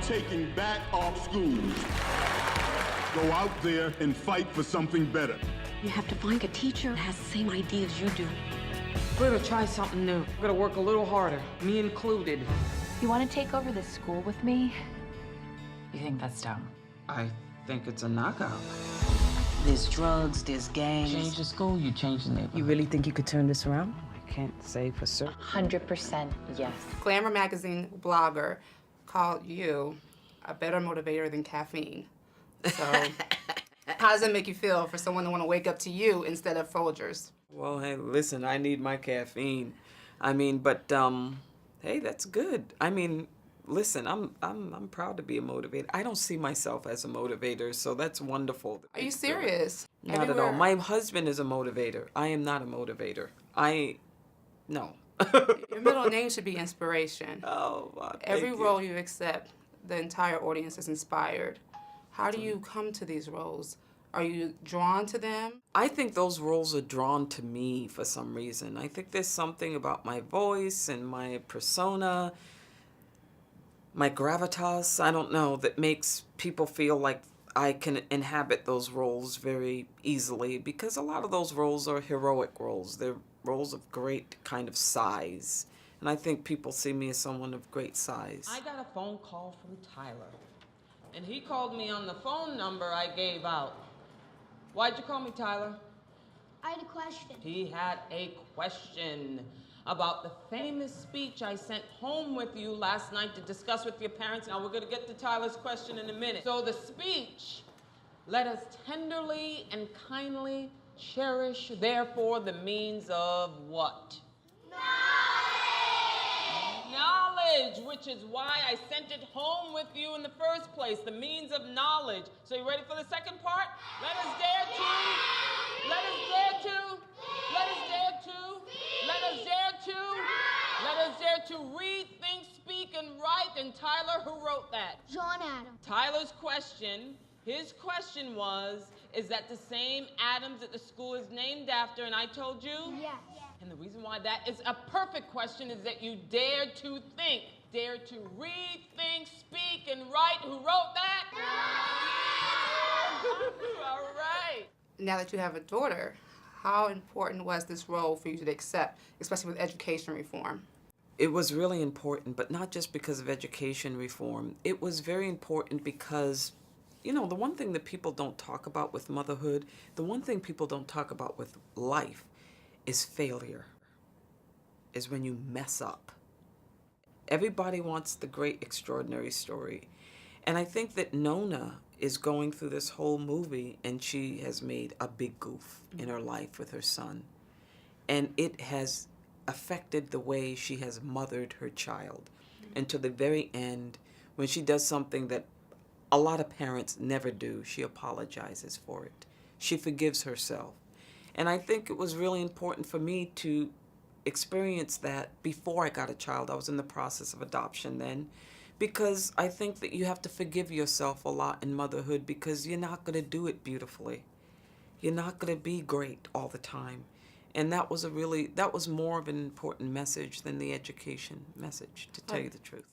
taking back our schools. Go out there and fight for something better. You have to find a teacher that has the same ideas you do. We're gonna try something new. We're gonna work a little harder, me included. You want to take over the school with me? You think that's dumb? I think it's a knockout. There's drugs, there's gangs. Change the school, you change the neighborhood. You really think you could turn this around? I can't say for certain. 100% yes. Glamour magazine blogger called you a better motivator than caffeine. So how does it make you feel for someone to want to wake up to you instead of Folgers? Well, hey, listen, I need my caffeine. I mean, but hey, that's good. I mean, listen, I'm proud to be a motivator. I don't see myself as a motivator, so that's wonderful. Are you serious? Not at all. My husband is a motivator. I am not a motivator. No. Your middle name should be inspiration. Oh, wow, Every role you accept, the entire audience is inspired. How do you come to these roles? Are you drawn to them? I think those roles are drawn to me for some reason. I think there's something about my voice and my persona, my gravitas, I don't know, that makes people feel like I can inhabit those roles very easily, because a lot of those roles are heroic roles. They're roles of great kind of size. And I think people see me as someone of great size. I got a phone call from Tyler, and he called me on the phone number I gave out. Why'd you call me, Tyler? I had a question. He had a question about the famous speech I sent home with you last night to discuss with your parents. Now, we're going to get to Tyler's question in a minute. So the speech, let us tenderly and kindly cherish, therefore, the means of what? Knowledge, which is why I sent it home with you in the first place, the means of knowledge. So you ready for the second part? Let us dare to, let us dare to, let us dare to, let us dare to, let us dare to read, think, speak, and write. And Tyler, who wrote that? John Adams. Tyler's question, his question was, is that the same Adams that the school is named after? And I told you? Yes. And the reason why that is a perfect question is that you dare to think, dare to read, think, speak, and write. Who wrote that? All right. Now that you have a daughter, how important was this role for you to accept, especially with education reform? It was really important, but not just because of education reform. It was very important because, you know, the one thing that people don't talk about with motherhood, the one thing people don't talk about with life is failure, is when you mess up. Everybody wants the great, extraordinary story. And I think that Nona is going through this whole movie and she has made a big goof in her life with her son. And it has affected the way she has mothered her child. And to the very end, when she does something that a lot of parents never do, she apologizes for it. She forgives herself. And I think it was really important for me to experience that before I got a child. I was in the process of adoption then, because I think that you have to forgive yourself a lot in motherhood, because you're not going to do it beautifully. You're not going to be great all the time. And that was more of an important message than the education message, to tell you the truth.